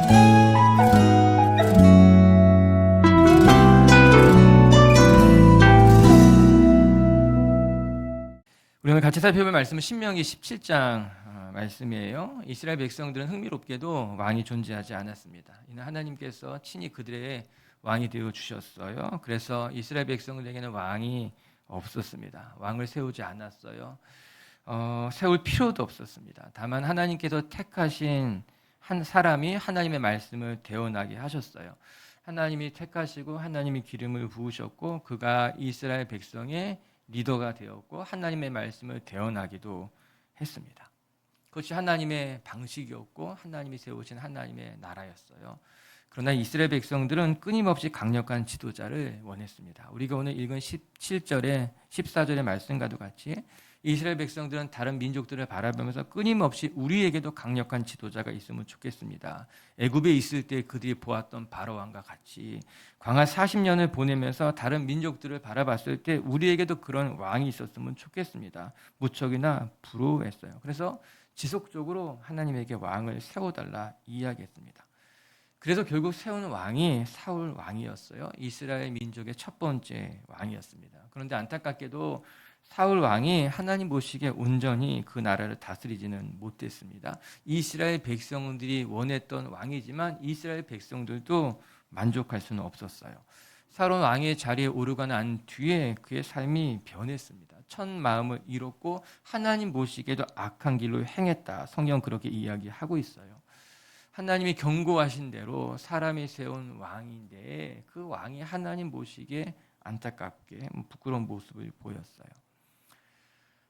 우리 오늘 같이 살펴볼 말씀은 신명기 17장 말씀이에요. 이스라엘 백성들은 흥미롭게도 왕이 존재하지 않았습니다. 이는 하나님께서 친히 그들의 왕이 되어 주셨어요. 그래서 이스라엘 백성들에게는 왕이 없었습니다. 왕을 세우지 않았어요. 세울 필요도 없었습니다. 다만 하나님께서 택하신 한 사람이 하나님의 말씀을 대언하게 하셨어요. 하나님이 택하시고 하나님이 기름을 부으셨고 그가 이스라엘 백성의 리더가 되었고 하나님의 말씀을 대언하기도 했습니다. 그것이 하나님의 방식이었고 하나님이 세우신 하나님의 나라였어요. 그러나 이스라엘 백성들은 끊임없이 강력한 지도자를 원했습니다. 우리가 오늘 읽은 17절에 14절의 말씀과도 같이 이스라엘 백성들은 다른 민족들을 바라보면서 끊임없이 우리에게도 강력한 지도자가 있으면 좋겠습니다. 애굽에 있을 때 그들이 보았던 바로왕과 같이 광야 40년을 보내면서 다른 민족들을 바라봤을 때 우리에게도 그런 왕이 있었으면 좋겠습니다. 무척이나 부러워했어요. 그래서 지속적으로 하나님에게 왕을 세워달라 이야기했습니다. 그래서 결국 세운 왕이 사울 왕이었어요. 이스라엘 민족의 첫 번째 왕이었습니다. 그런데 안타깝게도 사울 왕이 하나님 보시기에 온전히 그 나라를 다스리지는 못했습니다. 이스라엘 백성들이 원했던 왕이지만 이스라엘 백성들도 만족할 수는 없었어요. 사울 왕의 자리에 오르고 난 뒤에 그의 삶이 변했습니다. 첫 마음을 잃었고 하나님 보시기에도 악한 길로 행했다. 성경 그렇게 이야기하고 있어요. 하나님이 경고하신 대로 사람이 세운 왕인데 그 왕이 하나님 보시기에 안타깝게 부끄러운 모습을 보였어요.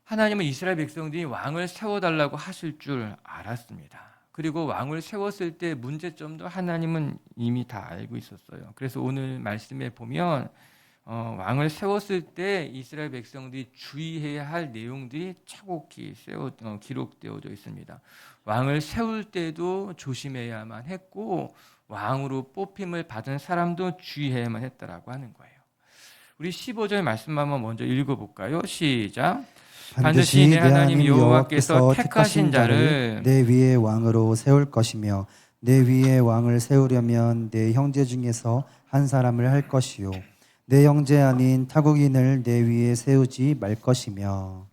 하나님은 이스라엘 백성들이 왕을 세워달라고 하실 줄 알았습니다. 그리고 왕을 세웠을 때 문제점도 하나님은 이미 다 알고 있었어요. 그래서 오늘 말씀에 보면 왕을 세웠을 때 이스라엘 백성들이 주의해야 할 내용들이 차곡히 기록되어져 있습니다. 왕을 세울 때도 조심해야만 했고 왕으로 뽑힘을 받은 사람도 주의해야만 했다라고 하는 거예요. 우리 15절 말씀 한번 먼저 읽어볼까요? 시작. 반드시 내 하나님 여호와께서 택하신 자를 내 위에 왕으로 세울 것이며 내 위에 왕을 세우려면 내 형제 중에서 한 사람을 할 것이요 내 형제 아닌 타국인을 내 위에 세우지 말 것이며.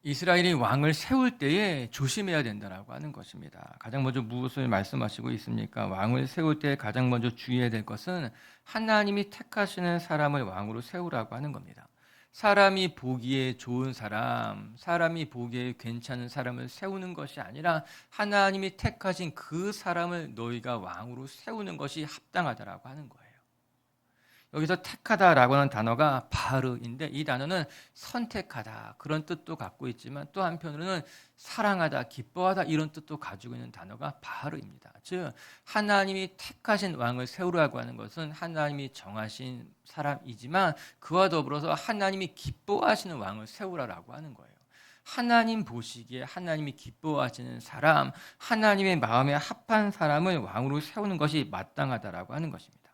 이스라엘이 왕을 세울 때에 조심해야 된다라고 하는 것입니다. 가장 먼저 무엇을 말씀하시고 있습니까? 왕을 세울 때 가장 먼저 주의해야 될 것은 하나님이 택하시는 사람을 왕으로 세우라고 하는 겁니다. 사람이 보기에 좋은 사람, 사람이 보기에 괜찮은 사람을 세우는 것이 아니라 하나님이 택하신 그 사람을 너희가 왕으로 세우는 것이 합당하다라고 하는 거예요. 여기서 택하다라고 하는 단어가 바르인데 이 단어는 선택하다 그런 뜻도 갖고 있지만 또 한편으로는 사랑하다, 기뻐하다 이런 뜻도 가지고 있는 단어가 바르입니다. 즉 하나님이 택하신 왕을 세우라고 하는 것은 하나님이 정하신 사람이지만 그와 더불어서 하나님이 기뻐하시는 왕을 세우라라고 하는 거예요. 하나님 보시기에 하나님이 기뻐하시는 사람, 하나님의 마음에 합한 사람을 왕으로 세우는 것이 마땅하다라고 하는 것입니다.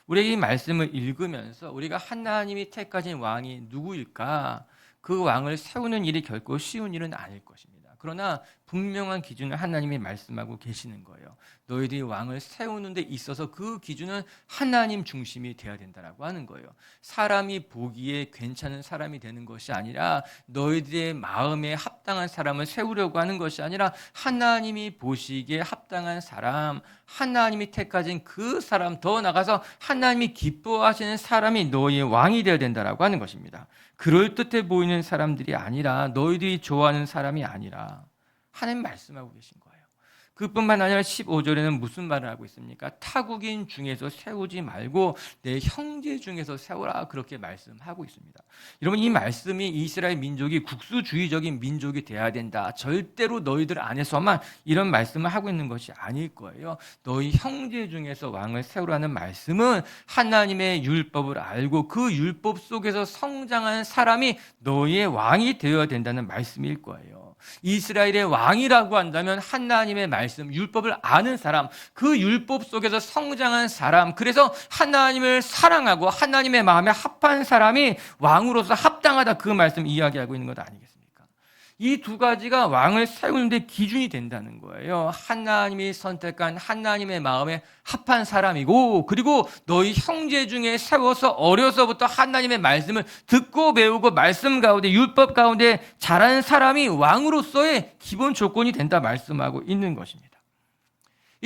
우리에게 이 말씀을 읽으면서 우리가 하나님이 택하신 왕이 누구일까? 그 왕을 세우는 일이 결코 쉬운 일은 아닐 것입니다. 그러나 분명한 기준을 하나님이 말씀하고 계시는 거예요. 너희들이 왕을 세우는 데 있어서 그 기준은 하나님 중심이 돼야 된다라고 하는 거예요. 사람이 보기에 괜찮은 사람이 되는 것이 아니라 너희들의 마음에 합당한 사람을 세우려고 하는 것이 아니라 하나님이 보시기에 합당한 사람, 하나님이 택하신 그 사람, 더 나가서 하나님이 기뻐하시는 사람이 너희의 왕이 되어야 된다라고 하는 것입니다. 그럴듯해 보이는 사람들이 아니라 너희들이 좋아하는 사람이 아니라 하나님 말씀하고 계신 거예요. 그뿐만 아니라 15절에는 무슨 말을 하고 있습니까? 타국인 중에서 세우지 말고 내 형제 중에서 세우라 그렇게 말씀하고 있습니다. 여러분 이 말씀이 이스라엘 민족이 국수주의적인 민족이 돼야 된다. 절대로 너희들 안에서만 이런 말씀을 하고 있는 것이 아닐 거예요. 너희 형제 중에서 왕을 세우라는 말씀은 하나님의 율법을 알고 그 율법 속에서 성장한 사람이 너희의 왕이 되어야 된다는 말씀일 거예요. 이스라엘의 왕이라고 한다면 하나님의 말씀, 율법을 아는 사람, 그 율법 속에서 성장한 사람, 그래서 하나님을 사랑하고 하나님의 마음에 합한 사람이 왕으로서 합당하다 그 말씀 이야기하고 있는 것 아니겠습니까? 이 두 가지가 왕을 세우는 데 기준이 된다는 거예요. 하나님이 선택한 하나님의 마음에 합한 사람이고, 그리고 너희 형제 중에 세워서 어려서부터 하나님의 말씀을 듣고 배우고 말씀 가운데 율법 가운데 자란 사람이 왕으로서의 기본 조건이 된다 말씀하고 있는 것입니다.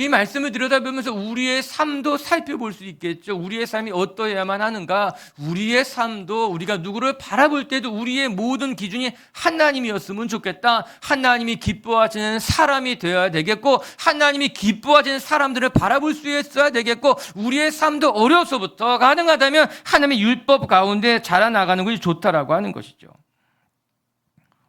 이 말씀을 들여다보면서 우리의 삶도 살펴볼 수 있겠죠. 우리의 삶이 어떠해야만 하는가? 우리의 삶도 우리가 누구를 바라볼 때도 우리의 모든 기준이 하나님이었으면 좋겠다. 하나님이 기뻐하시는 사람이 되어야 되겠고, 하나님이 기뻐하시는 사람들을 바라볼 수 있어야 되겠고, 우리의 삶도 어려서부터 가능하다면 하나님의 율법 가운데 자라나가는 것이 좋다라고 하는 것이죠.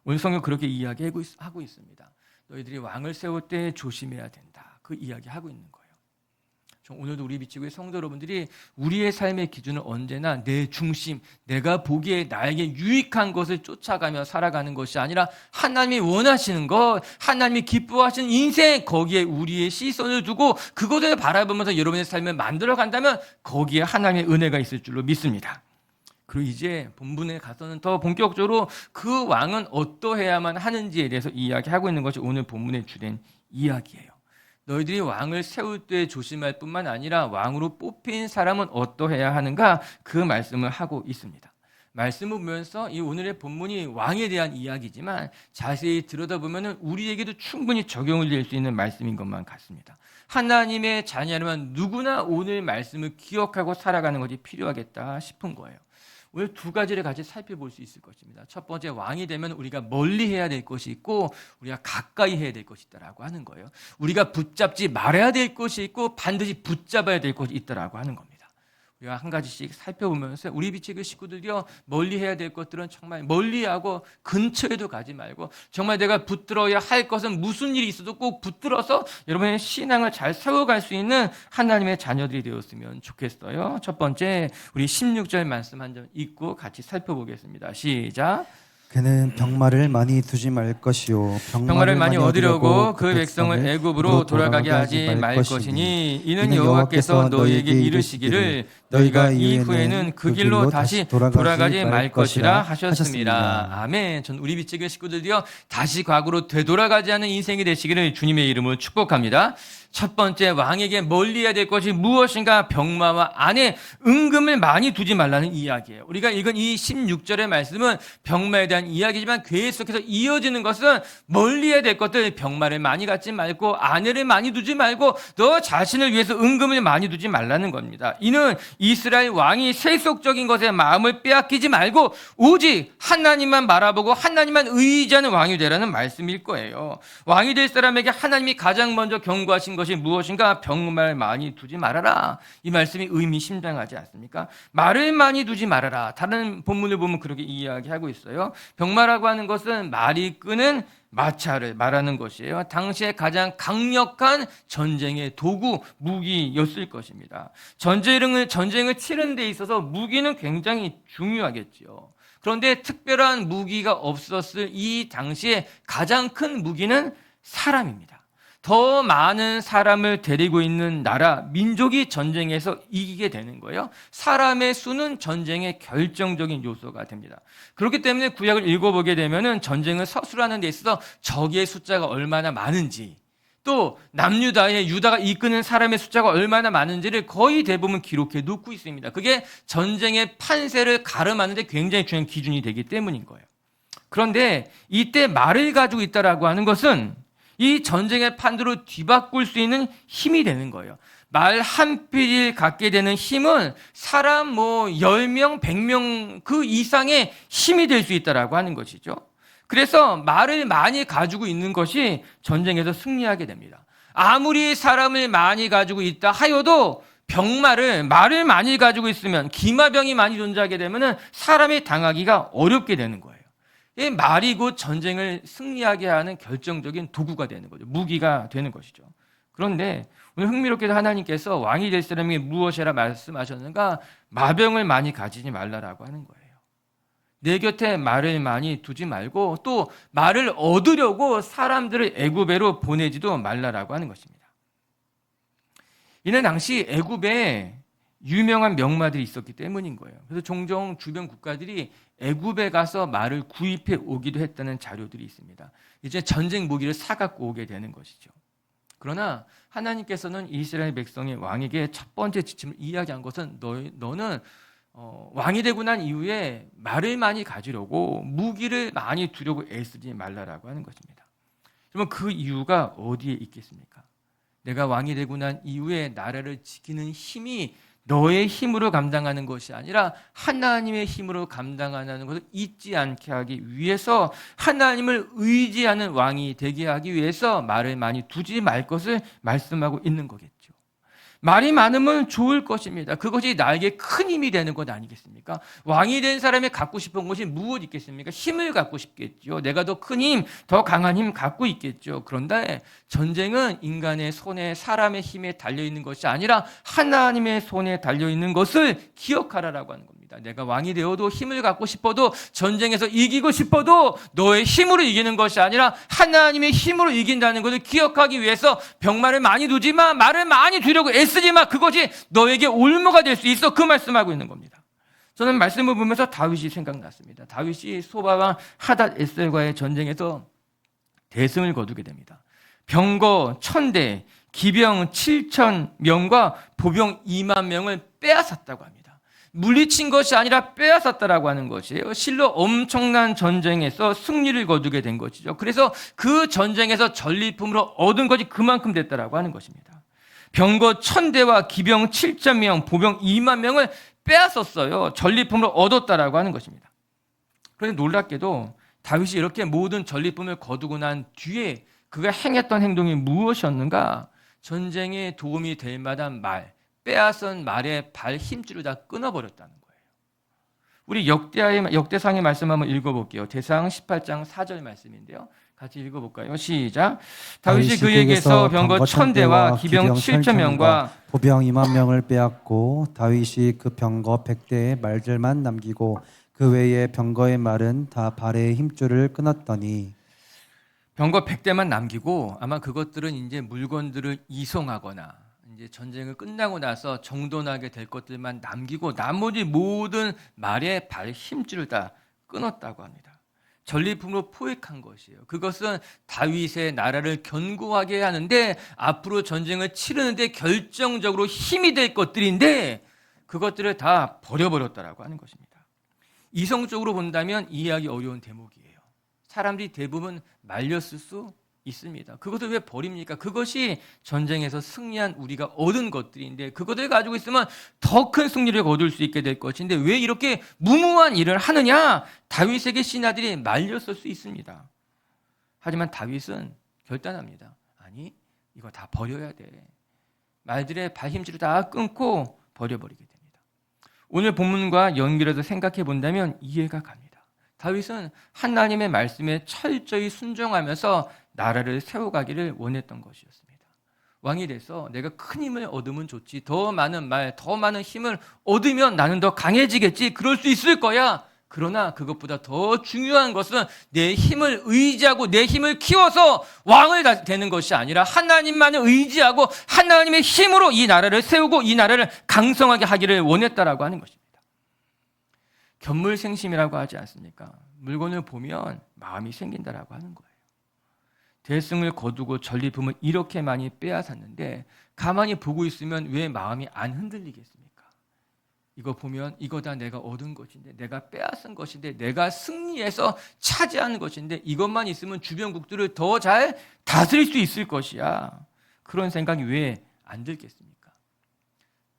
오늘 성경 그렇게 이야기하고 있습니다. 너희들이 왕을 세울 때 조심해야 된다. 그 이야기하고 있는 거예요. 오늘도 우리 비치고의 성도 여러분들이 우리의 삶의 기준은 언제나 내 중심, 내가 보기에 나에게 유익한 것을 쫓아가며 살아가는 것이 아니라 하나님이 원하시는 것, 하나님이 기뻐하시는 인생, 거기에 우리의 시선을 두고 그것을 바라보면서 여러분의 삶을 만들어 간다면 거기에 하나님의 은혜가 있을 줄로 믿습니다. 그리고 이제 본문에 가서는 더 본격적으로 그 왕은 어떠해야만 하는지에 대해서 이야기하고 있는 것이 오늘 본문의 주된 이야기예요. 너희들이 왕을 세울 때 조심할 뿐만 아니라 왕으로 뽑힌 사람은 어떠해야 하는가, 그 말씀을 하고 있습니다. 말씀을 보면서 이 오늘의 본문이 왕에 대한 이야기지만 자세히 들여다보면 우리에게도 충분히 적용을 될 수 있는 말씀인 것만 같습니다. 하나님의 자녀라면 누구나 오늘 말씀을 기억하고 살아가는 것이 필요하겠다 싶은 거예요. 오늘 두 가지를 같이 살펴볼 수 있을 것입니다. 첫 번째, 왕이 되면 우리가 멀리 해야 될 것이 있고 우리가 가까이 해야 될 것이 있다라고 하는 거예요. 우리가 붙잡지 말아야 될 것이 있고 반드시 붙잡아야 될 것이 있다라고 하는 겁니다. 우리가 한 가지씩 살펴보면서 우리 비치그 식구들이요, 멀리 해야 될 것들은 정말 멀리하고 근처에도 가지 말고, 정말 내가 붙들어야 할 것은 무슨 일이 있어도 꼭 붙들어서 여러분의 신앙을 잘 세워갈 수 있는 하나님의 자녀들이 되었으면 좋겠어요. 첫 번째, 우리 16절 말씀 한 점 읽고 같이 살펴보겠습니다. 시작. 그는 병마를 많이 두지 말 것이요 병마를 많이 얻으려고 그 백성을 애굽으로 돌아가게 하지 말 것이니 이는 여호와께서 너희에게 이르시기를 너희가 이후에는 그 길로 다시 돌아가지 말 것이라 하셨습니다. 아멘. 전 우리 비치교 식구들이요, 다시 과거로 되돌아가지 않는 인생이 되시기를 주님의 이름으로 축복합니다. 첫 번째, 왕에게 멀리해야 될 것이 무엇인가? 병마와 안에 은금을 많이 두지 말라는 이야기예요. 우리가 읽은 이 16절의 말씀은 병마에 대한 이야기지만 계속해서 이어지는 것은 멀리해야 될 것들, 병마를 많이 갖지 말고 아내를 많이 두지 말고 너 자신을 위해서 은금을 많이 두지 말라는 겁니다. 이는 이스라엘 왕이 세속적인 것에 마음을 빼앗기지 말고 오직 하나님만 바라보고 하나님만 의지하는 왕이 되라는 말씀일 거예요. 왕이 될 사람에게 하나님이 가장 먼저 경고하신 것이 무엇인가? 병말 많이 두지 말아라. 이 말씀이 의미심장하지 않습니까? 말을 많이 두지 말아라. 다른 본문을 보면 그렇게 이야기하고 있어요. 병마라고 하는 것은 말이 끄는 마차를 말하는 것이에요. 당시에 가장 강력한 전쟁의 도구, 무기였을 것입니다. 전쟁을 치는 데 있어서 무기는 굉장히 중요하겠지요. 그런데 특별한 무기가 없었을 이 당시에 가장 큰 무기는 사람입니다. 더 많은 사람을 데리고 있는 나라, 민족이 전쟁에서 이기게 되는 거예요. 사람의 수는 전쟁의 결정적인 요소가 됩니다. 그렇기 때문에 구약을 읽어보게 되면 전쟁을 서술하는 데 있어서 적의 숫자가 얼마나 많은지, 또 남유다의 유다가 이끄는 사람의 숫자가 얼마나 많은지를 거의 대부분 기록해 놓고 있습니다. 그게 전쟁의 판세를 가름하는 데 굉장히 중요한 기준이 되기 때문인 거예요. 그런데 이때 말을 가지고 있다라고 하는 것은 이 전쟁의 판도를 뒤바꿀 수 있는 힘이 되는 거예요. 말 한 필을 갖게 되는 힘은 사람 10명, 100명 그 이상의 힘이 될 수 있다라고 하는 것이죠. 그래서 말을 많이 가지고 있는 것이 전쟁에서 승리하게 됩니다. 아무리 사람을 많이 가지고 있다 하여도 말을 많이 가지고 있으면, 기마병이 많이 존재하게 되면 사람이 당하기가 어렵게 되는 거예요. 이 말이 곧 전쟁을 승리하게 하는 결정적인 도구가 되는 거죠. 무기가 되는 것이죠. 그런데 오늘 흥미롭게도 하나님께서 왕이 될 사람이 무엇이라 말씀하셨는가? 마병을 많이 가지지 말라라고 하는 거예요. 내 곁에 말을 많이 두지 말고 또 말을 얻으려고 사람들을 애굽으로 보내지도 말라라고 하는 것입니다. 이는 당시 애굽에 유명한 명마들이 있었기 때문인 거예요. 그래서 종종 주변 국가들이 애굽에 가서 말을 구입해 오기도 했다는 자료들이 있습니다. 이제 전쟁 무기를 사갖고 오게 되는 것이죠. 그러나 하나님께서는 이스라엘 백성의 왕에게 첫 번째 지침을 이야기한 것은 너는 왕이 되고 난 이후에 말을 많이 가지려고 무기를 많이 두려고 애쓰지 말라라고 하는 것입니다. 그러면 그 이유가 어디에 있겠습니까? 내가 왕이 되고 난 이후에 나라를 지키는 힘이 너의 힘으로 감당하는 것이 아니라 하나님의 힘으로 감당하는 것을 잊지 않게 하기 위해서, 하나님을 의지하는 왕이 되게 하기 위해서 말을 많이 두지 말 것을 말씀하고 있는 거겠죠. 말이 많으면 좋을 것입니다. 그것이 나에게 큰 힘이 되는 것 아니겠습니까? 왕이 된 사람이 갖고 싶은 것이 무엇이 있겠습니까? 힘을 갖고 싶겠죠. 내가 더 큰 힘, 더 강한 힘 갖고 있겠죠. 그런데 전쟁은 인간의 손에, 사람의 힘에 달려있는 것이 아니라 하나님의 손에 달려있는 것을 기억하라라고 하는 겁니다. 내가 왕이 되어도, 힘을 갖고 싶어도, 전쟁에서 이기고 싶어도 너의 힘으로 이기는 것이 아니라 하나님의 힘으로 이긴다는 것을 기억하기 위해서 병마를 많이 두지 마, 말을 많이 두려고 애쓰지 마. 그것이 너에게 올무가 될 수 있어. 그 말씀하고 있는 겁니다. 저는 말씀을 보면서 다윗이 생각났습니다. 다윗이 소바왕 하닷 에셀과의 전쟁에서 대승을 거두게 됩니다. 병거 1000대, 기병 7000명과 보병 2만 명을 빼앗았다고 합니다. 물리친 것이 아니라 빼앗았다라고 하는 것이에요. 실로 엄청난 전쟁에서 승리를 거두게 된 것이죠. 그래서 그 전쟁에서 전리품으로 얻은 것이 그만큼 됐다라고 하는 것입니다. 병거 1000대와 기병 7000명, 보병 2만 명을 빼앗았어요. 전리품으로 얻었다라고 하는 것입니다. 그런데 놀랍게도 다윗이 이렇게 모든 전리품을 거두고 난 뒤에 그가 행했던 행동이 무엇이었는가? 전쟁에 도움이 될 만한 말, 빼앗은 말의 발 힘줄을 다 끊어버렸다는 거예요. 우리 역대상의 말씀 한번 읽어볼게요. 대상 18장 4절 말씀인데요. 같이 읽어볼까요? 시작. 다윗이 그에게서 병거 1000대와 기병 7000명과 보병 2만 명을 빼앗고 다윗이 그 병거 100대의 말들만 남기고 그 외에 병거의 말은 다 발의 힘줄을 끊었더니, 병거 100대만 남기고 아마 그것들은 이제 물건들을 이송하거나 이제 전쟁을 끝나고 나서 정돈하게 될 것들만 남기고 나머지 모든 말의 발 힘줄을 다 끊었다고 합니다. 전리품으로 포획한 것이에요. 그것은 다윗의 나라를 견고하게 하는데, 앞으로 전쟁을 치르는데 결정적으로 힘이 될 것들인데 그것들을 다 버려버렸다라고 하는 것입니다. 이성적으로 본다면 이해하기 어려운 대목이에요. 사람들이 대부분 말렸을 수 있습니다. 그것을 왜 버립니까? 그것이 전쟁에서 승리한 우리가 얻은 것들인데, 그것을 가지고 있으면 더 큰 승리를 거둘 수 있게 될 것인데 왜 이렇게 무모한 일을 하느냐? 다윗에게 신하들이 말렸을 수 있습니다. 하지만 다윗은 결단합니다. 아니, 이거 다 버려야 돼. 말들의 발힘줄을 다 끊고 버려버리게 됩니다. 오늘 본문과 연결해서 생각해 본다면 이해가 갑니다. 다윗은 하나님의 말씀에 철저히 순종하면서 나라를 세워가기를 원했던 것이었습니다. 왕이 돼서 내가 큰 힘을 얻으면 좋지, 더 많은 말, 더 많은 힘을 얻으면 나는 더 강해지겠지, 그럴 수 있을 거야. 그러나 그것보다 더 중요한 것은 내 힘을 의지하고 내 힘을 키워서 왕을 되는 것이 아니라 하나님만을 의지하고 하나님의 힘으로 이 나라를 세우고 이 나라를 강성하게 하기를 원했다라고 하는 것입니다. 견물생심이라고 하지 않습니까? 물건을 보면 마음이 생긴다라고 하는 거예요. 대승을 거두고 전리품을 이렇게 많이 빼앗았는데 가만히 보고 있으면 왜 마음이 안 흔들리겠습니까? 이거 보면 이거 다 내가 얻은 것인데, 내가 빼앗은 것인데, 내가 승리해서 차지하는 것인데, 이것만 있으면 주변국들을 더 잘 다스릴 수 있을 것이야. 그런 생각이 왜 안 들겠습니까?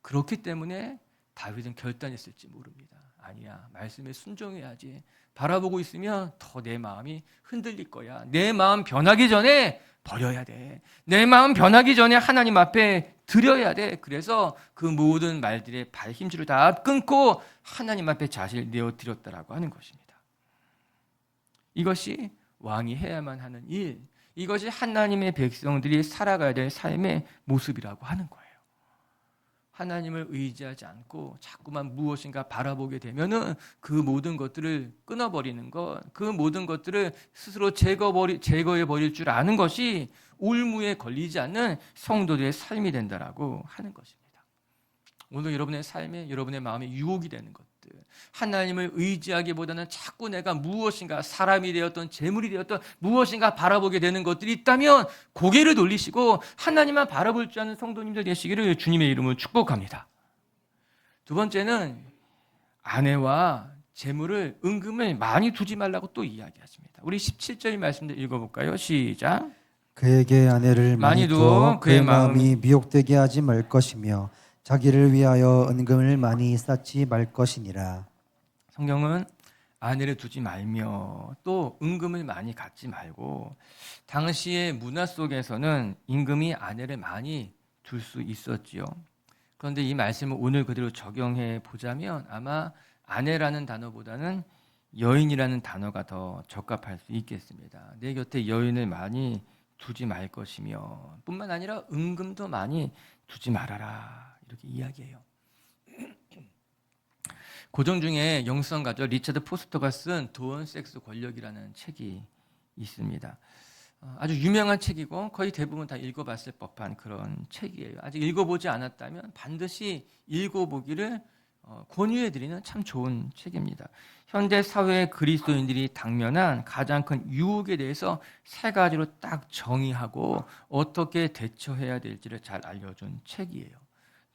그렇기 때문에 다윗은 결단했을지 모릅니다. 아니야, 말씀에 순종해야지. 바라보고 있으면 더 내 마음이 흔들릴 거야. 내 마음 변하기 전에 버려야 돼. 내 마음 변하기 전에 하나님 앞에 드려야 돼. 그래서 그 모든 말들의 발힘줄을 다 끊고 하나님 앞에 자신을 내어드렸다라고 하는 것입니다. 이것이 왕이 해야만 하는 일, 이것이 하나님의 백성들이 살아가야 될 삶의 모습이라고 하는 거예요. 하나님을 의지하지 않고 자꾸만 무엇인가 바라보게 되면은 그 모든 것들을 끊어버리는 것, 그 모든 것들을 스스로 제거해 버릴 줄 아는 것이 올무에 걸리지 않는 성도들의 삶이 된다라고 하는 것입니다. 오늘 여러분의 삶에, 여러분의 마음에 유혹이 되는 것들, 하나님을 의지하기보다는 자꾸 내가 무엇인가, 사람이 되었던 재물이 되었던 무엇인가 바라보게 되는 것들이 있다면 고개를 돌리시고 하나님만 바라볼 줄 아는 성도님들 되시기를 주님의 이름으로 축복합니다. 두 번째는 아내와 재물을, 은금을 많이 두지 말라고 또 이야기하십니다. 우리 17절 말씀들 읽어볼까요? 시작. 그에게 아내를 많이 두어 그의 마음이 미혹되게 하지 말 것이며 자기를 위하여 은금을 많이 쌓지 말 것이니라. 성경은 아내를 두지 말며 또 은금을 많이 갖지 말고, 당시의 문화 속에서는 임금이 아내를 많이 둘 수 있었지요. 그런데 이 말씀을 오늘 그대로 적용해 보자면 아마 아내라는 단어보다는 여인이라는 단어가 더 적합할 수 있겠습니다. 내 곁에 여인을 많이 두지 말 것이며 뿐만 아니라 은금도 많이 두지 말아라, 이렇게 이야기해요. 고전 중에 영성가죠, 리차드 포스터가 쓴 돈, 섹스, 권력이라는 책이 있습니다. 아주 유명한 책이고 거의 대부분 다 읽어봤을 법한 그런 책이에요. 아직 읽어보지 않았다면 반드시 읽어보기를 권유해드리는 참 좋은 책입니다. 현대 사회의 그리스도인들이 당면한 가장 큰 유혹에 대해서 세 가지로 딱 정의하고 어떻게 대처해야 될지를 잘 알려준 책이에요.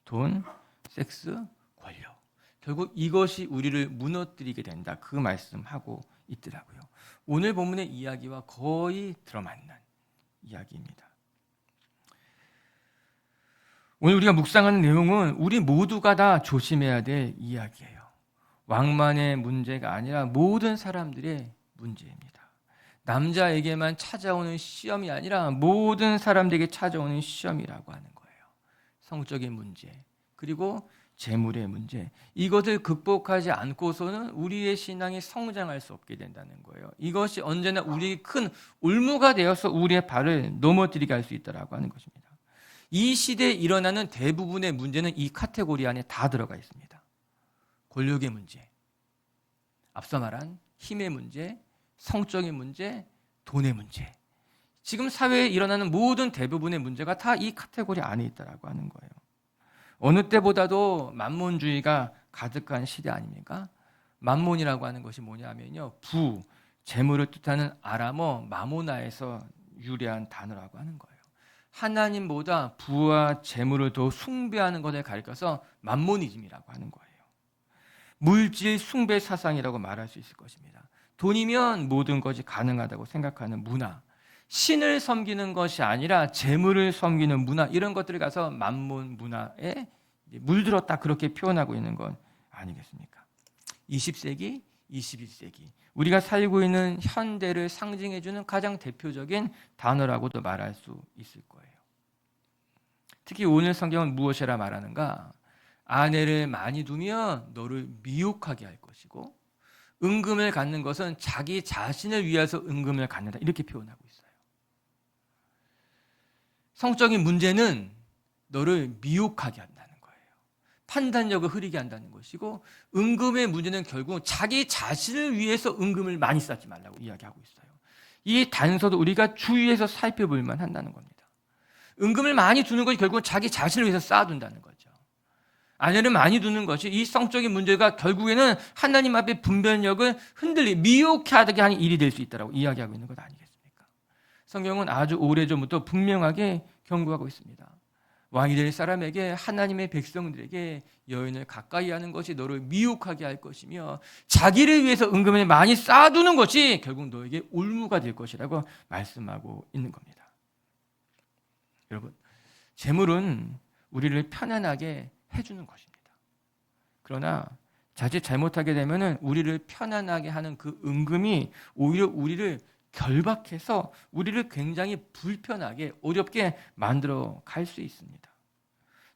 돈, 섹스, 권력. 결국 이것이 우리를 무너뜨리게 된다, 그 말씀하고 있더라고요. 오늘 본문의 이야기와 거의 들어맞는 이야기입니다. 오늘 우리가 묵상하는 내용은 우리 모두가 다 조심해야 될 이야기예요. 왕만의 문제가 아니라 모든 사람들의 문제입니다. 남자에게만 찾아오는 시험이 아니라 모든 사람들에게 찾아오는 시험이라고 하는 거예요. 성적인 문제, 그리고 재물의 문제, 이것을 극복하지 않고서는 우리의 신앙이 성장할 수 없게 된다는 거예요. 이것이 언제나 우리의 큰 올무가 되어서 우리의 발을 넘어뜨리게 할 수 있다고 하는 것입니다. 이 시대에 일어나는 대부분의 문제는 이 카테고리 안에 다 들어가 있습니다. 권력의 문제, 앞서 말한 힘의 문제, 성적인 문제, 돈의 문제. 지금 사회에 일어나는 모든 대부분의 문제가 다 이 카테고리 안에 있다고 하는 거예요. 어느 때보다도 만몬주의가 가득한 시대 아닙니까? 만몬이라고 하는 것이 뭐냐면요, 부, 재물을 뜻하는 아람어 마모나에서 유래한 단어라고 하는 거예요. 하나님보다 부와 재물을 더 숭배하는 것을 가리켜서 만모니즘이라고 하는 거예요. 물질 숭배 사상이라고 말할 수 있을 것입니다. 돈이면 모든 것이 가능하다고 생각하는 문화, 신을 섬기는 것이 아니라 재물을 섬기는 문화, 이런 것들을 가서 만몬 문화에 물들었다, 그렇게 표현하고 있는 건 아니겠습니까? 20세기, 21세기 우리가 살고 있는 현대를 상징해주는 가장 대표적인 단어라고도 말할 수 있을 거예요. 특히 오늘 성경은 무엇이라 말하는가? 아내를 많이 두면 너를 미혹하게 할 것이고, 은금을 갖는 것은 자기 자신을 위해서 은금을 갖는다, 이렇게 표현하고 있어요. 성적인 문제는 너를 미혹하게 한다는 거예요. 판단력을 흐리게 한다는 것이고, 은금의 문제는 결국 자기 자신을 위해서 은금을 많이 쌓지 말라고 이야기하고 있어요. 이 단서도 우리가 주의해서 살펴볼 만 한다는 겁니다. 은금을 많이 두는 것이 결국 자기 자신을 위해서 쌓아둔다는 거죠. 아내를 많이 두는 것이 이 성적인 문제가 결국에는 하나님 앞에 분별력을 미혹하게 하는 일이 될 수 있다고 이야기하고 있는 것 아니겠습니까? 성경은 아주 오래전부터 분명하게 경고하고 있습니다. 왕이 될 사람에게, 하나님의 백성들에게 여인을 가까이 하는 것이 너를 미혹하게 할 것이며, 자기를 위해서 은금을 많이 쌓아두는 것이 결국 너에게 올무가 될 것이라고 말씀하고 있는 겁니다. 여러분, 재물은 우리를 편안하게 해주는 것입니다. 그러나 자칫 잘못하게 되면 우리를 편안하게 하는 그 은금이 오히려 우리를 결박해서 우리를 굉장히 불편하게, 어렵게 만들어 갈 수 있습니다.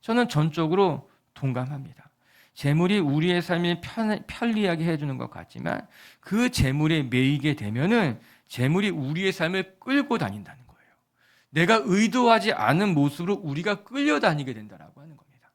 저는 전적으로 동감합니다. 재물이 우리의 삶을 편리하게 해주는 것 같지만 그 재물에 매이게 되면은 재물이 우리의 삶을 끌고 다닌다는 거예요. 내가 의도하지 않은 모습으로 우리가 끌려다니게 된다라고 하는 겁니다.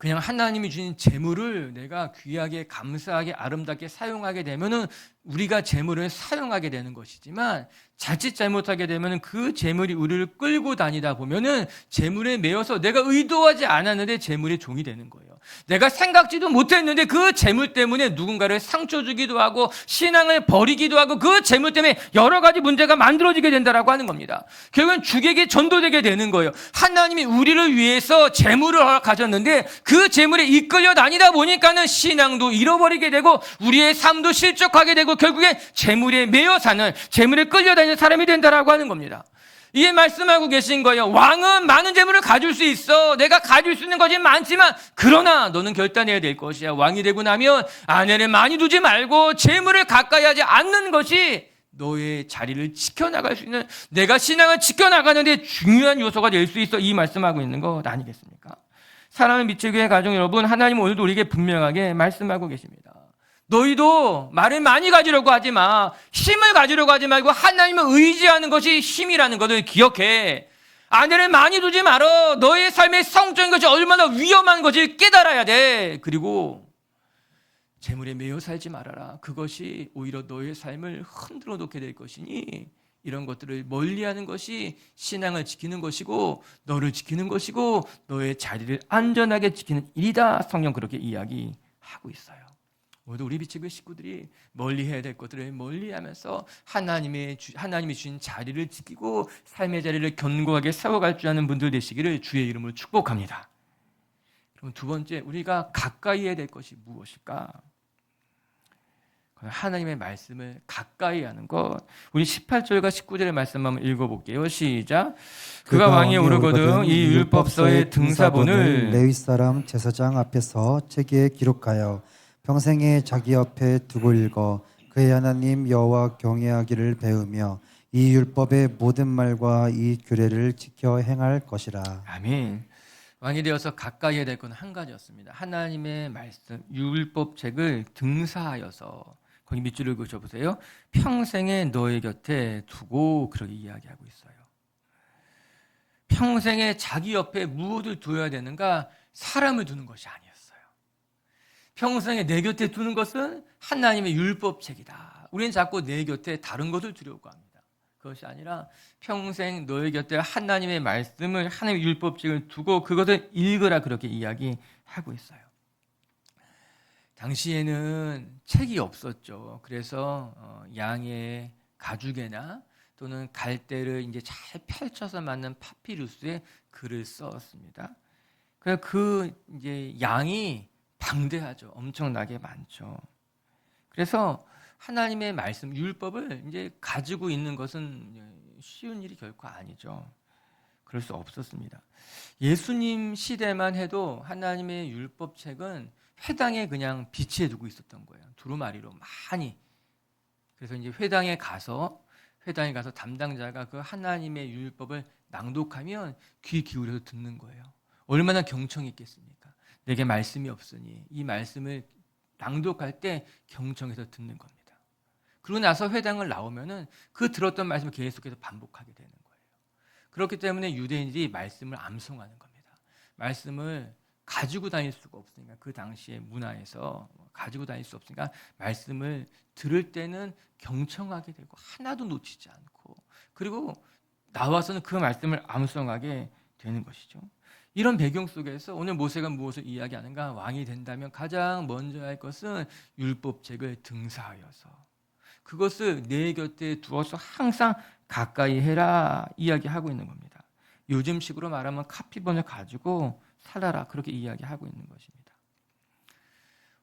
그냥 하나님이 주신 재물을 내가 귀하게 감사하게 아름답게 사용하게 되면은 우리가 재물을 사용하게 되는 것이지만 자칫 잘못하게 되면은 그 재물이 우리를 끌고 다니다 보면은 재물에 매여서 내가 의도하지 않았는데 재물의 종이 되는 거예요. 내가 생각지도 못했는데 그 재물 때문에 누군가를 상처 주기도 하고 신앙을 버리기도 하고 그 재물 때문에 여러 가지 문제가 만들어지게 된다라고 하는 겁니다. 결국은 죽에게 전도되게 되는 거예요. 하나님이 우리를 위해서 재물을 허락하셨는데 그 재물에 이끌려 다니다 보니까는 신앙도 잃어버리게 되고 우리의 삶도 실족하게 되고 결국에 재물에 매여 사는, 재물에 끌려다니는 사람이 된다라고 하는 겁니다. 이게 말씀하고 계신 거예요. 왕은 많은 재물을 가질 수 있어. 내가 가질 수 있는 것이 많지만 그러나 너는 결단해야 될 것이야. 왕이 되고 나면 아내를 많이 두지 말고 재물을 가까이 하지 않는 것이 너의 자리를 지켜나갈 수 있는, 내가 신앙을 지켜나가는데 중요한 요소가 될 수 있어. 이 말씀하고 있는 것 아니겠습니까? 사랑하는 미칠교회 가정 여러분, 하나님은 오늘도 우리에게 분명하게 말씀하고 계십니다. 너희도 말을 많이 가지려고 하지 마. 힘을 가지려고 하지 말고 하나님을 의지하는 것이 힘이라는 것을 기억해. 아내를 많이 두지 말어. 너의 삶의 성적인 것이 얼마나 위험한 것을 깨달아야 돼. 그리고 재물에 매여 살지 말아라. 그것이 오히려 너의 삶을 흔들어 놓게 될 것이니 이런 것들을 멀리하는 것이 신앙을 지키는 것이고 너를 지키는 것이고 너의 자리를 안전하게 지키는 일이다. 성경 그렇게 이야기하고 있어요. 모두 우리 비치교 식구들이 멀리해야 될 것들을 멀리하면서 하나님이 주신 자리를 지키고 삶의 자리를 견고하게 세워갈 줄 아는 분들 되시기를 주의 이름으로 축복합니다. 그럼 두 번째, 우리가 가까이 해야 될 것이 무엇일까? 하나님의 말씀을 가까이 하는 것. 우리 18절과 19절의 말씀 한번 읽어볼게요. 시작. 그가 왕위에 오르거든 이 율법서의 등사본을 레위 사람 제사장 앞에서 책에 기록하여 평생에 자기 옆에 두고 읽어 그의 하나님 여호와 경외하기를 배우며 이 율법의 모든 말과 이 규례를 지켜 행할 것이라. 아멘. 왕이 되어서 가까이 해야 될 건 한 가지였습니다. 하나님의 말씀, 율법책을 등사하여서, 거기 밑줄을 그어보세요. 평생에 너의 곁에 두고, 그렇게 이야기하고 있어요. 평생에 자기 옆에 무엇을 두어야 되는가? 사람을 두는 것이 아니었어요. 평생에 내 곁에 두는 것은 하나님의 율법책이다. 우리는 자꾸 내 곁에 다른 것을 두려고 합니다. 그것이 아니라 평생 너의 곁에 하나님의 말씀을, 하나님의 율법책을 두고 그것을 읽으라, 그렇게 이야기하고 있어요. 당시에는 책이 없었죠. 그래서 양의 가죽에나 또는 갈대를 이제 잘 펼쳐서 만든 파피루스에 글을 썼습니다. 그래서 그 이제 양이 방대하죠. 엄청나게 많죠. 그래서 하나님의 말씀, 율법을 이제 가지고 있는 것은 쉬운 일이 결코 아니죠. 그럴 수 없었습니다. 예수님 시대만 해도 하나님의 율법책은 회당에 그냥 비치해 두고 있었던 거예요. 두루마리로 많이. 그래서 이제 회당에 가서 담당자가 그 하나님의 율법을 낭독하면 귀 기울여서 듣는 거예요. 얼마나 경청이 있겠습니까? 내게 말씀이 없으니 이 말씀을 낭독할 때 경청해서 듣는 겁니다. 그러고 나서 회당을 나오면은 그 들었던 말씀을 계속해서 반복하게 되는 거예요. 그렇기 때문에 유대인들이 말씀을 암송하는 겁니다. 말씀을 가지고 다닐 수가 없으니까, 그 당시의 문화에서 가지고 다닐 수 없으니까 말씀을 들을 때는 경청하게 되고 하나도 놓치지 않고, 그리고 나와서는 그 말씀을 암송하게 되는 것이죠. 이런 배경 속에서 오늘 모세가 무엇을 이야기하는가? 왕이 된다면 가장 먼저 할 것은 율법책을 등사하여서 그것을 내 곁에 두어서 항상 가까이 해라, 이야기하고 있는 겁니다. 요즘식으로 말하면 카피본을 가지고 살아라, 그렇게 이야기하고 있는 것입니다.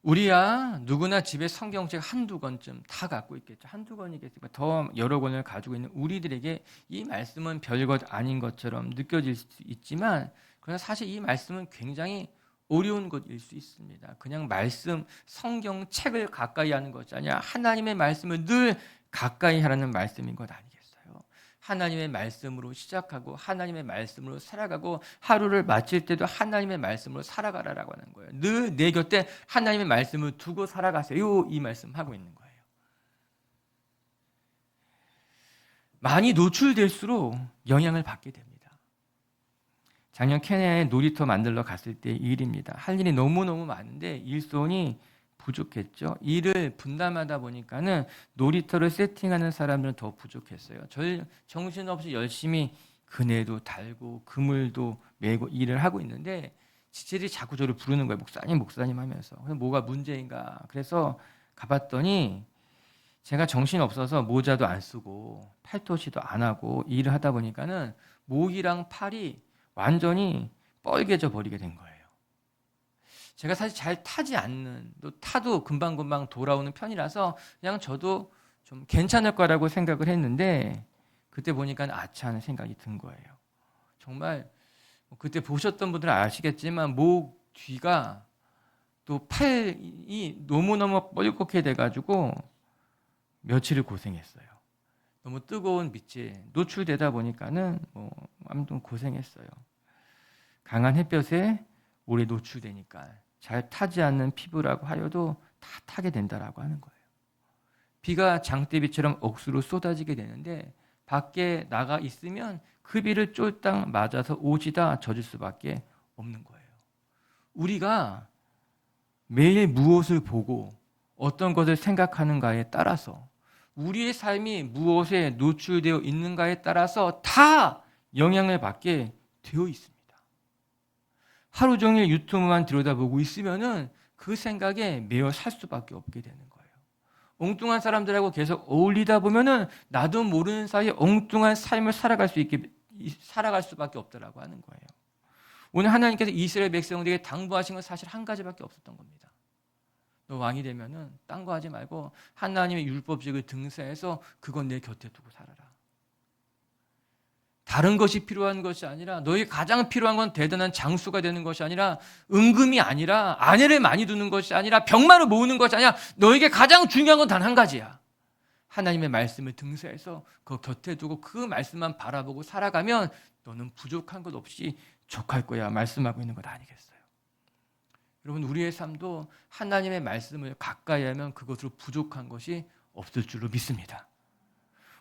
우리야 누구나 집에 성경책 한두 권쯤 다 갖고 있겠죠. 한두 권이겠지만 더 여러 권을 가지고 있는 우리들에게 이 말씀은 별것 아닌 것처럼 느껴질 수 있지만, 그러나 사실 이 말씀은 굉장히 어려운 것일 수 있습니다. 그냥 말씀, 성경책을 가까이 하는 것이 아니라 하나님의 말씀을 늘 가까이 하라는 말씀인 것 아니겠어요? 하나님의 말씀으로 시작하고 하나님의 말씀으로 살아가고 하루를 마칠 때도 하나님의 말씀으로 살아가라라고 하는 거예요. 늘 내 곁에 하나님의 말씀을 두고 살아가세요, 이 말씀하고 있는 거예요. 많이 노출될수록 영향을 받게 됩니다. 작년 케냐에 놀이터 만들러 갔을 때 일입니다. 할 일이 너무너무 많은데 일손이 부족했죠. 일을 분담하다 보니까는 놀이터를 세팅하는 사람들은 더 부족했어요. 정신없이 열심히 그네도 달고 그물도 메고 일을 하고 있는데 지체들이 자꾸 저를 부르는 거예요. 목사님, 목사님 하면서. 그래서 뭐가 문제인가. 그래서 가봤더니 제가 정신없어서 모자도 안 쓰고 팔토시도 안 하고 일을 하다 보니까는 목이랑 팔이 완전히 뻘개져 버리게 된 거예요. 제가 사실 잘 타지 않는, 또 타도 금방금방 돌아오는 편이라서 그냥 저도 좀 괜찮을 거라고 생각을 했는데 그때 보니까 아차 하는 생각이 든 거예요. 정말 그때 보셨던 분들은 아시겠지만 목 뒤가 또 팔이 너무너무 뻘겋게 돼가지고 며칠을 고생했어요. 너무 뜨거운 빛에 노출되다 보니까는 아무튼 고생했어요. 강한 햇볕에 오래 노출되니까 잘 타지 않는 피부라고 하여도 다 타게 된다라고 하는 거예요. 비가 장대비처럼 억수로 쏟아지게 되는데 밖에 나가 있으면 그 비를 쫄딱 맞아서 옷이 다 젖을 수밖에 없는 거예요. 우리가 매일 무엇을 보고 어떤 것을 생각하는가에 따라서 우리의 삶이 무엇에 노출되어 있는가에 따라서 다 영향을 받게 되어 있습니다. 하루 종일 유튜브만 들여다보고 있으면은 그 생각에 매여 살 수밖에 없게 되는 거예요. 엉뚱한 사람들하고 계속 어울리다 보면은 나도 모르는 사이에 엉뚱한 삶을 살아갈 수밖에 없다라고 하는 거예요. 오늘 하나님께서 이스라엘 백성들에게 당부하신 건 사실 한 가지밖에 없었던 겁니다. 너 왕이 되면은 딴 거 하지 말고 하나님의 율법식을 등사해서 그건 내 곁에 두고 살아라. 다른 것이 필요한 것이 아니라 너희 가장 필요한 건 대단한 장수가 되는 것이 아니라 은금이 아니라 아내를 많이 두는 것이 아니라 병마를 모으는 것이 아니라 너에게 가장 중요한 건 단 한 가지야. 하나님의 말씀을 등사해서 그 곁에 두고 그 말씀만 바라보고 살아가면 너는 부족한 것 없이 족할 거야 말씀하고 있는 것 아니겠어요? 여러분 우리의 삶도 하나님의 말씀을 가까이 하면 그것으로 부족한 것이 없을 줄로 믿습니다.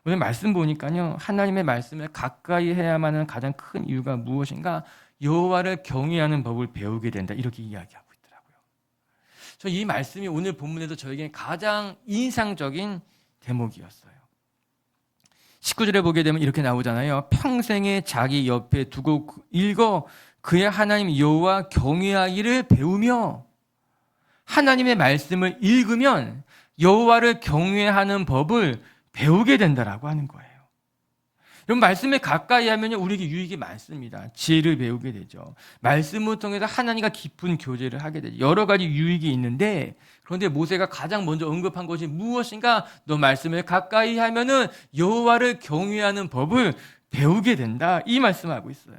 오늘 말씀 보니까요. 하나님의 말씀을 가까이 해야만 하는 가장 큰 이유가 무엇인가? 여호와를 경외하는 법을 배우게 된다. 이렇게 이야기하고 있더라고요. 저 이 말씀이 오늘 본문에도 저에게 가장 인상적인 대목이었어요. 19절에 보게 되면 이렇게 나오잖아요. 평생에 자기 옆에 두고 읽어 그의 하나님 여호와 경외하기를 배우며 하나님의 말씀을 읽으면 여호와를 경외하는 법을 배우게 된다라고 하는 거예요. 여러분 말씀에 가까이 하면 우리에게 유익이 많습니다. 지혜를 배우게 되죠. 말씀을 통해서 하나님과 깊은 교제를 하게 되죠. 여러 가지 유익이 있는데 그런데 모세가 가장 먼저 언급한 것이 무엇인가? 너 말씀을 가까이 하면은 여호와를 경외하는 법을 배우게 된다. 이 말씀하고 있어요.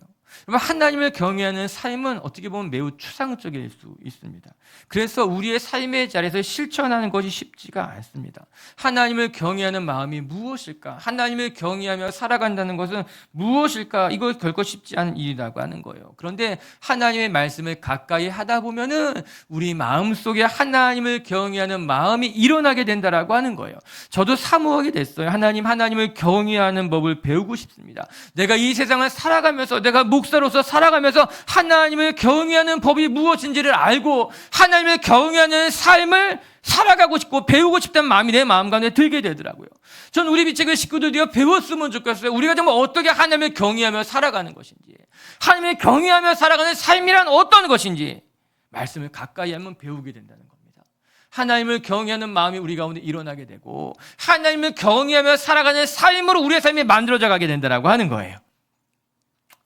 하나님을 경외하는 삶은 어떻게 보면 매우 추상적일 수 있습니다. 그래서 우리의 삶의 자리에서 실천하는 것이 쉽지가 않습니다. 하나님을 경외하는 마음이 무엇일까? 하나님을 경외하며 살아간다는 것은 무엇일까? 이거 결코 쉽지 않은 일이라고 하는 거예요. 그런데 하나님의 말씀을 가까이 하다 보면은 우리 마음속에 하나님을 경외하는 마음이 일어나게 된다라고 하는 거예요. 저도 사모하게 됐어요. 하나님을 경외하는 법을 배우고 싶습니다. 내가 이 세상을 살아가면서 내가 목사로서 살아가면서 하나님을 경외하는 법이 무엇인지를 알고 하나님을 경외하는 삶을 살아가고 싶고 배우고 싶다는 마음이 내 마음 가운데 들게 되더라고요. 전 우리 비책의 식구들이요 배웠으면 좋겠어요. 우리가 정말 어떻게 하나님을 경외하며 살아가는 것인지, 하나님을 경외하며 살아가는 삶이란 어떤 것인지 말씀을 가까이 하면 배우게 된다는 겁니다. 하나님을 경외하는 마음이 우리 가운데 일어나게 되고 하나님을 경외하며 살아가는 삶으로 우리의 삶이 만들어져 가게 된다고 하는 거예요.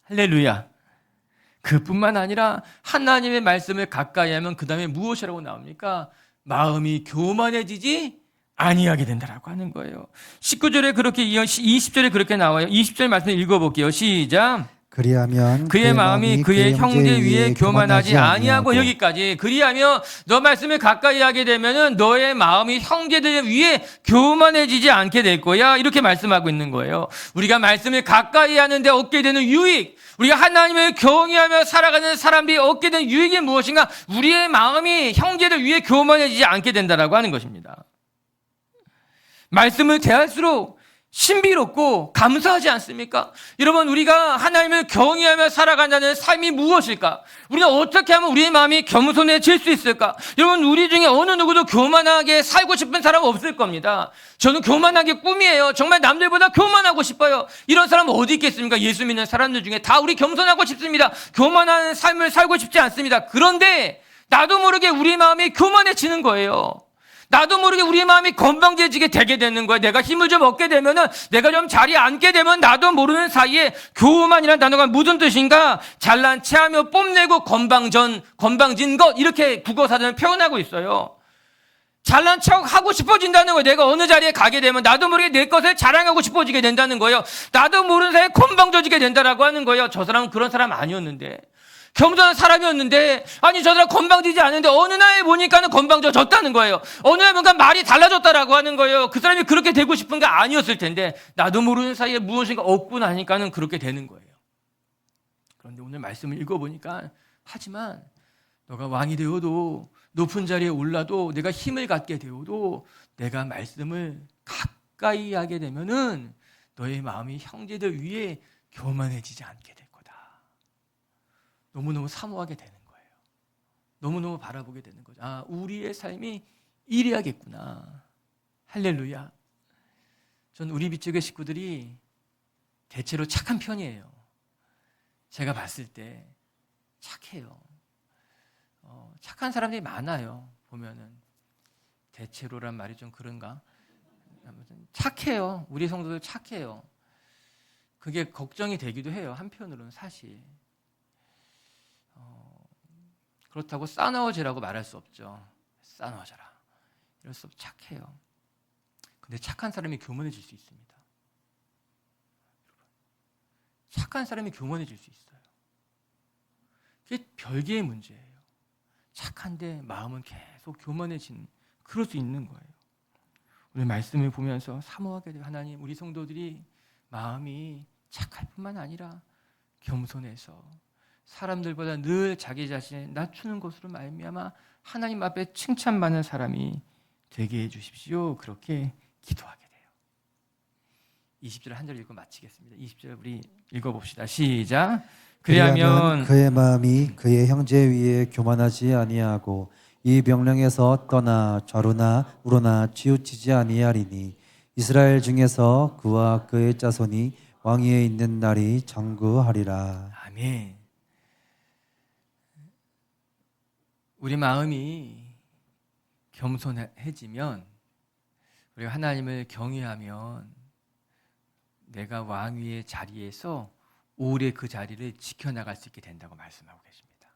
할렐루야. 그뿐만 아니라 하나님의 말씀을 가까이 하면 그 다음에 무엇이라고 나옵니까? 마음이 교만해지지 아니하게 된다라고 하는 거예요. 19절에 그렇게 20절에 그렇게 나와요. 20절 말씀 읽어볼게요. 시작. 그리하면 그의 마음이 그의 형제 위에 교만하지 아니하고 여기까지. 그리하면 너 말씀을 가까이 하게 되면은 너의 마음이 형제들 위에 교만해지지 않게 될 거야. 이렇게 말씀하고 있는 거예요. 우리가 말씀을 가까이 하는데 얻게 되는 유익, 우리가 하나님을 경외하며 살아가는 사람들이 얻게 되는 유익이 무엇인가? 우리의 마음이 형제들 위에 교만해지지 않게 된다라고 하는 것입니다. 말씀을 대할수록 신비롭고 감사하지 않습니까? 여러분, 우리가 하나님을 경외하며 살아간다는 삶이 무엇일까? 우리가 어떻게 하면 우리의 마음이 겸손해질 수 있을까? 여러분, 우리 중에 어느 누구도 교만하게 살고 싶은 사람 없을 겁니다. 저는 교만하게 꿈이에요. 정말 남들보다 교만하고 싶어요. 이런 사람 어디 있겠습니까? 예수 믿는 사람들 중에 다 우리 겸손하고 싶습니다. 교만한 삶을 살고 싶지 않습니다. 그런데 나도 모르게 우리 마음이 교만해지는 거예요. 나도 모르게 우리 마음이 건방져지게 되게 되는 거야. 내가 힘을 좀 얻게 되면은, 내가 좀 자리에 앉게 되면 나도 모르는 사이에 교만이라는 단어가 무슨 뜻인가? 잘난 체하며 뽐내고 건방진 것, 이렇게 국어사전을 표현하고 있어요. 잘난 척하고 싶어진다는 거예요. 내가 어느 자리에 가게 되면 나도 모르게 내 것을 자랑하고 싶어지게 된다는 거예요. 나도 모르는 사이에 건방져지게 된다라고 하는 거예요. 저 사람은 그런 사람 아니었는데, 겸손한 사람이었는데, 아니 저 사람 건방지지 않은데 어느 날 보니까는 건방져졌다는 거예요. 어느 날 보니까 말이 달라졌다라고 하는 거예요. 그 사람이 그렇게 되고 싶은 게 아니었을 텐데 나도 모르는 사이에 무엇인가 얻고 나니까는 그렇게 되는 거예요. 그런데 오늘 말씀을 읽어보니까, 하지만 너가 왕이 되어도, 높은 자리에 올라도, 내가 힘을 갖게 되어도, 내가 말씀을 가까이 하게 되면은 너의 마음이 형제들 위에 교만해지지 않게 돼. 너무너무 사모하게 되는 거예요. 너무너무 바라보게 되는 거죠. 아, 우리의 삶이 이래야겠구나. 할렐루야. 전 우리 비쪽의 식구들이 대체로 착한 편이에요. 제가 봤을 때 착해요. 착한 사람들이 많아요. 보면은 대체로란 말이 좀 그런가? 아무튼 착해요. 우리 성도들 착해요. 그게 걱정이 되기도 해요. 한편으로는 사실. 그렇다고 싸나워지라고 말할 수 없죠. 싸나워져라. 이럴 수 없고 착해요. 근데 착한 사람이 교만해질 수 있습니다. 착한 사람이 교만해질 수 있어요. 그게 별개의 문제예요. 착한데 마음은 계속 교만해지는, 그럴 수 있는 거예요. 오늘 말씀을 보면서 사모하게 돼요. 하나님, 우리 성도들이 마음이 착할 뿐만 아니라 겸손해서 사람들보다 늘 자기 자신을 낮추는 것으로 말미암아 하나님 앞에 칭찬받는 사람이 되게 해주십시오. 그렇게 기도하게 돼요. 20절 한 절 읽고 마치겠습니다. 20절 우리 읽어봅시다. 시작. 그리하면 그의 마음이 그의 형제 위에 교만하지 아니하고 이 명령에서 떠나 좌로나 우로나 치우치지 아니하리니 이스라엘 중에서 그와 그의 자손이 왕위에 있는 날이 장구하리라. 아멘. 우리 마음이 겸손해지면, 우리가 하나님을 경외하면 내가 왕위의 자리에서 오래 그 자리를 지켜나갈 수 있게 된다고 말씀하고 계십니다.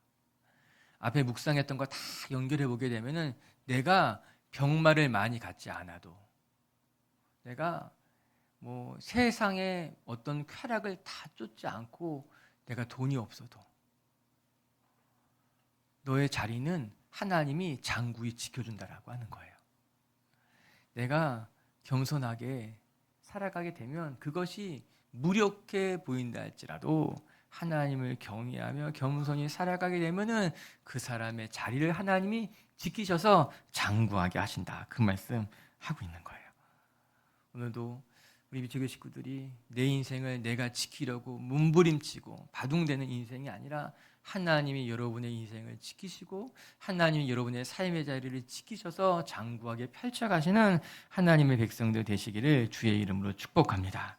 앞에 묵상했던 거 다 연결해 보게 되면은, 내가 병마를 많이 갖지 않아도, 내가 뭐 세상의 어떤 쾌락을 다 쫓지 않고, 내가 돈이 없어도 너의 자리는 하나님이 장구히 지켜준다라고 하는 거예요. 내가 겸손하게 살아가게 되면 그것이 무력해 보인다 할지라도 하나님을 경외하며 겸손히 살아가게 되면은 그 사람의 자리를 하나님이 지키셔서 장구하게 하신다. 그 말씀 하고 있는 거예요. 오늘도 우리 비추교 식구들이 내 인생을 내가 지키려고 몸부림치고 바둥대는 인생이 아니라 하나님이 여러분의 인생을 지키시고 하나님이 여러분의 삶의 자리를 지키셔서 장구하게 펼쳐가시는 하나님의 백성들 되시기를 주의 이름으로 축복합니다.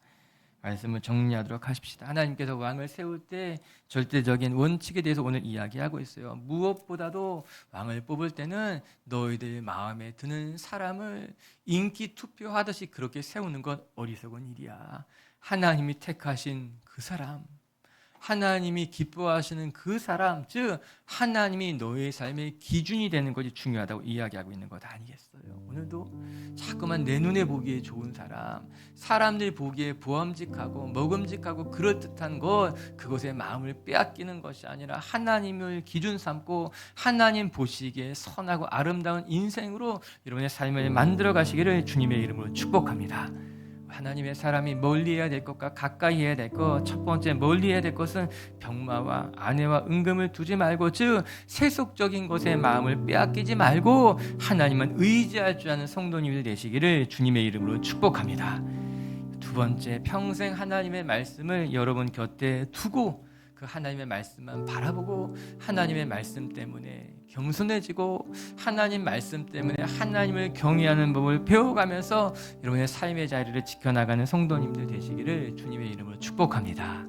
말씀을 정리하도록 하십시다. 하나님께서 왕을 세울 때 절대적인 원칙에 대해서 오늘 이야기하고 있어요. 무엇보다도 왕을 뽑을 때는 너희들 마음에 드는 사람을 인기 투표하듯이 그렇게 세우는 건 어리석은 일이야. 하나님이 택하신 그 사람, 하나님이 기뻐하시는 그 사람, 즉 하나님이 너의 삶의 기준이 되는 것이 중요하다고 이야기하고 있는 것 아니겠어요? 오늘도 자꾸만 내 눈에 보기에 좋은 사람, 사람들 보기에 보암직하고 먹음직하고 그럴듯한 것, 그것에 마음을 빼앗기는 것이 아니라 하나님을 기준 삼고 하나님 보시기에 선하고 아름다운 인생으로 여러분의 삶을 만들어 가시기를 주님의 이름으로 축복합니다. 하나님의 사람이 멀리해야 될 것과 가까이 해야 될 것, 첫 번째 멀리해야 될 것은 병마와 아내와 은금을 두지 말고, 즉 세속적인 것에 마음을 빼앗기지 말고 하나님만 의지할 줄 아는 성도님들 되시기를 주님의 이름으로 축복합니다. 두 번째, 평생 하나님의 말씀을 여러분 곁에 두고 그 하나님의 말씀만 바라보고 하나님의 말씀 때문에 겸손해지고 하나님 말씀 때문에 하나님을 경외하는 법을 배워가면서 여러분의 삶의 자리를 지켜나가는 성도님들 되시기를 주님의 이름으로 축복합니다.